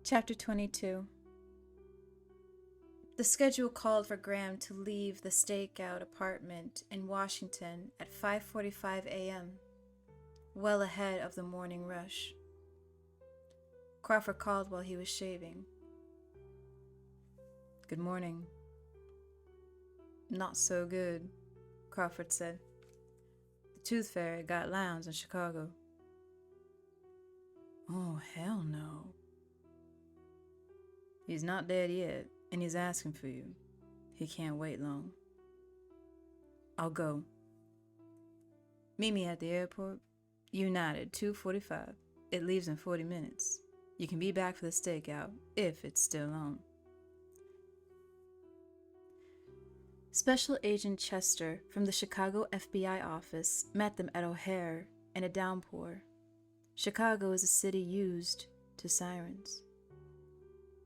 Chapter 22. The schedule called for Graham to leave the stakeout apartment in Washington at 5:45 a.m., well ahead of the morning rush. Crawford called while he was shaving. "Good morning." "Not so good," Crawford said. "The tooth fairy got Lowndes in Chicago." "Oh, hell no." "He's not dead yet, and he's asking for you. He can't wait long." "I'll go." "Meet me at the airport. United, 2:45. It leaves in 40 minutes. You can be back for the stakeout, if it's still on." Special Agent Chester from the Chicago FBI office met them at O'Hare in a downpour. Chicago is a city used to sirens.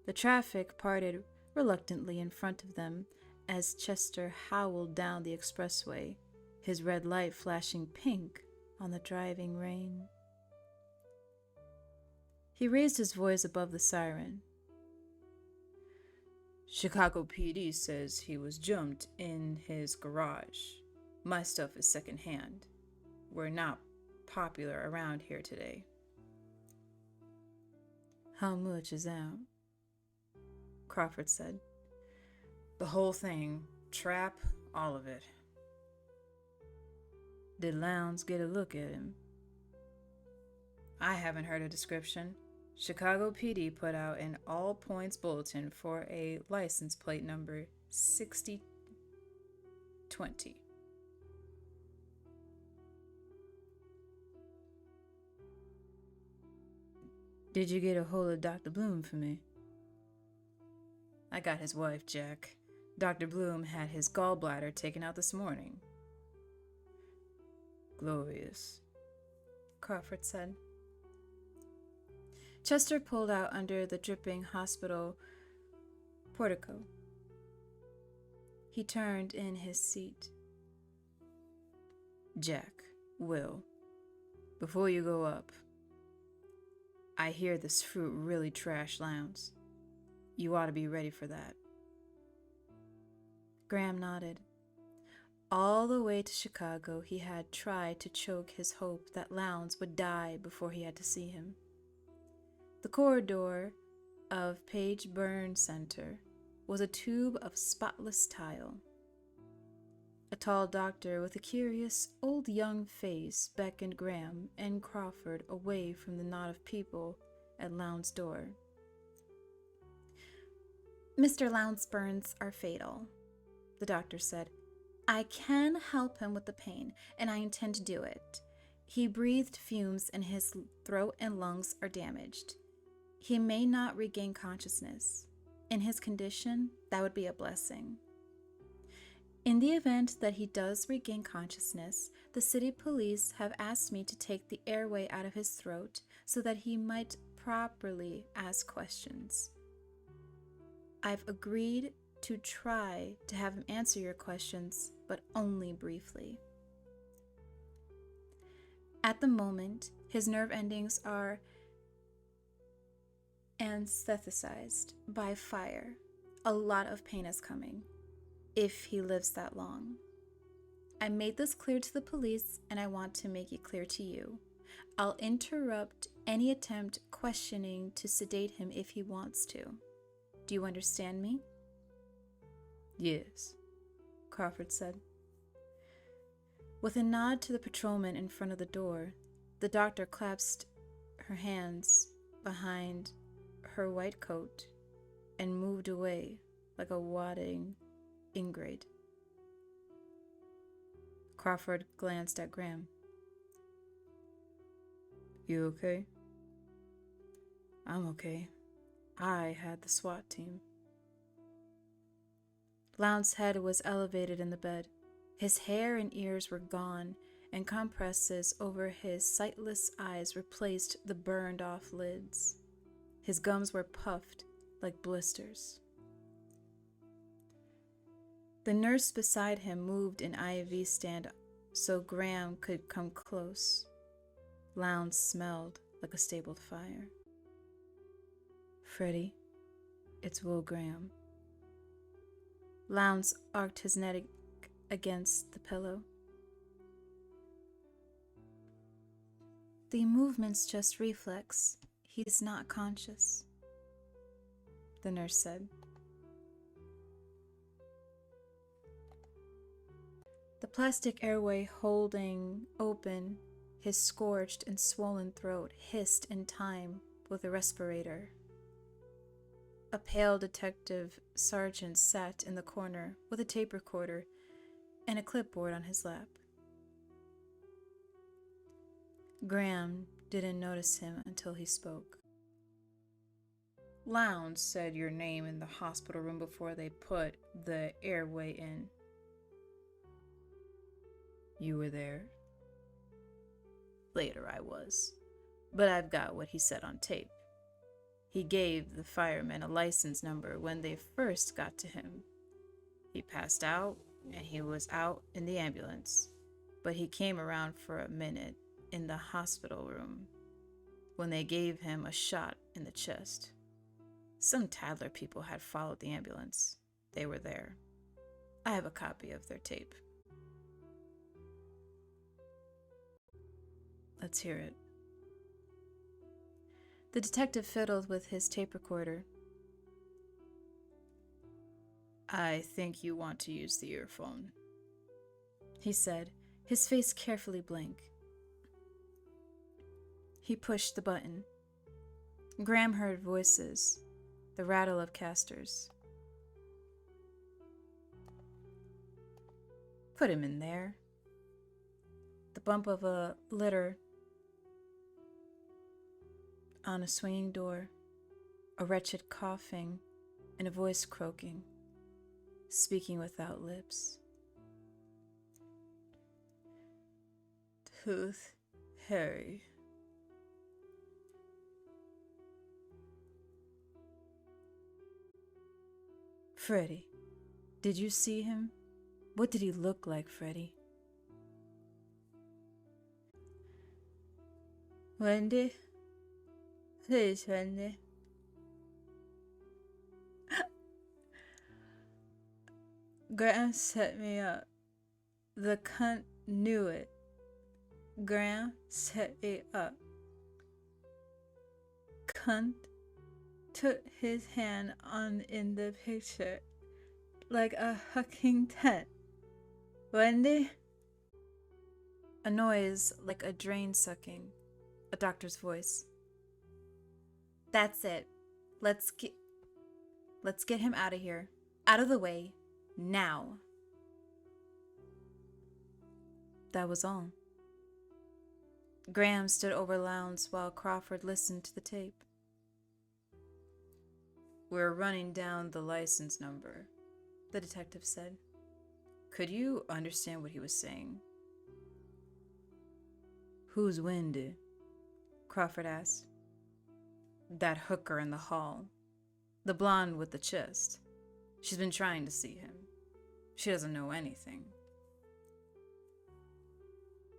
The traffic parted reluctantly in front of them as Chester howled down the expressway, his red light flashing pink on the driving rain. He raised his voice above the siren. "Chicago PD says he was jumped in his garage. My stuff is secondhand. We're not popular around here today." "How much is out?" Crawford said. "The whole thing. Trap, all of it." "Did Lowndes get a look at him?" "I haven't heard a description. Chicago PD put out an all-points bulletin for a license plate number 6020. "Did you get a hold of Dr. Bloom for me?" "I got his wife, Jack. Dr. Bloom had his gallbladder taken out this morning." "Glorious," Crawford said. Chester pulled out under the dripping hospital portico. He turned in his seat. "Jack, Will, before you go up, I hear this fruit really trashed Lowndes. You ought to be ready for that." Graham nodded. All the way to Chicago, he had tried to choke his hope that Lowndes would die before he had to see him. The corridor of Page Burn Center was a tube of spotless tile. A tall doctor with a curious old-young face beckoned Graham and Crawford away from the knot of people at Lowndes' door. "Mr. Lowndes' burns are fatal," the doctor said. "I can help him with the pain, and I intend to do it. He breathed fumes and his throat and lungs are damaged. He may not regain consciousness. In his condition, that would be a blessing. In the event that he does regain consciousness, the city police have asked me to take the airway out of his throat so that he might properly ask questions. I've agreed to try to have him answer your questions, but only briefly. At the moment, his nerve endings are anesthetized by fire. A lot of pain is coming, if he lives that long. I made this clear to the police, and I want to make it clear to you. I'll interrupt any attempt questioning to sedate him if he wants to. Do you understand me?" "Yes," Crawford said. With a nod to the patrolman in front of the door, the doctor clasped her hands behind her white coat and moved away like a 𝘋𝘳𝘠𝘕𝘮𝘰. Crawford glanced at Graham. "You okay?" "I'm okay. I had the SWAT team." Lowndes' head was elevated in the bed. His hair and ears were gone, and compresses over his sightless eyes replaced the burned-off lids. His gums were puffed like blisters. The nurse beside him moved an IV stand so Graham could come close. Lowndes smelled like a stabled fire. Freddie, it's Will Graham. Lowndes arched his neck against the pillow. The movement's just reflex. He's not conscious, the nurse said. The plastic airway holding open his scorched and swollen throat hissed in time with a respirator. A pale detective sergeant sat in the corner with a tape recorder and a clipboard on his lap. Graham didn't notice him until he spoke. Lowndes said your name in the hospital room before they put the airway in. You were there? Later I was, but I've got what he said on tape. He gave the firemen a license number when they first got to him. He passed out and he was out in the ambulance, but he came around for a minute in the hospital room when they gave him a shot in the chest. Some Tattler people had followed the ambulance. They were there. I have a copy of their tape. Let's hear it. The detective fiddled with his tape recorder. I think you want to use the earphone, he said, his face carefully blank. He pushed the button. Graham heard voices, the rattle of casters. Put him in there. The bump of a litter on a swinging door, a wretched coughing, and a voice croaking, speaking without lips. Tooth Harry. Freddie, did you see him? What did he look like, Freddie? Wendy? Please, Wendy. Graham set me up. The cunt knew it. Graham set me up. Cunt took his hand on in the picture like a hucking tent. Wendy? A noise like a drain sucking. A doctor's voice. That's it. Let's get him out of here. Out of the way. Now. That was all. Graham stood over Lowndes while Crawford listened to the tape. We're running down the license number, the detective said. Could you understand what he was saying? Who's Wendy? Crawford asked. That hooker in the hall. The blonde with the chest. She's been trying to see him. She doesn't know anything.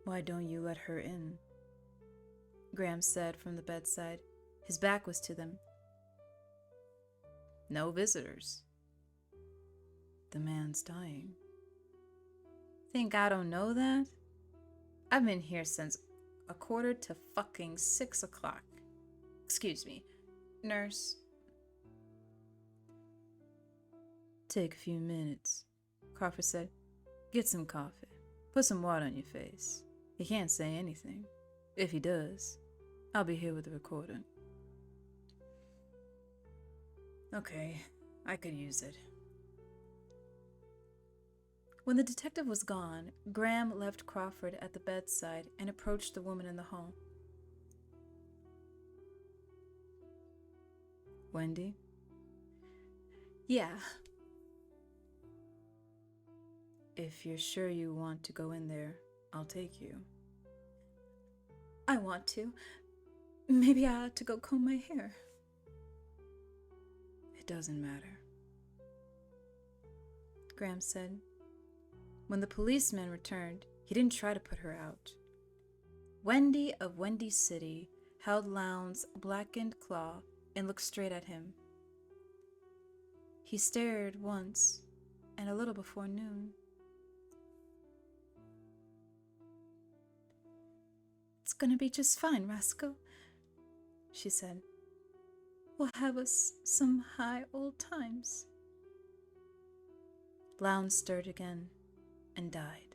Why don't you let her in? Graham said from the bedside. His back was to them. No visitors. The man's dying. Think I don't know that? I've been here since 6:45. Excuse me, nurse. Take a few minutes, Crawford said. Get some coffee. Put some water on your face. He can't say anything. If he does, I'll be here with the recorder. Okay, I could use it. When the detective was gone, Graham left Crawford at the bedside and approached the woman in the hall. Wendy? Yeah. If you're sure you want to go in there, I'll take you. I want to. Maybe I ought to go comb my hair. It doesn't matter, Graham said. When the policeman returned, he didn't try to put her out. Wendy of Wendy City held Lowndes' blackened claw and looked straight at him. He stared once, and a little before noon. "It's gonna be just fine, Roscoe," she said. "We'll have us some high old times." Lowndes stirred again and died.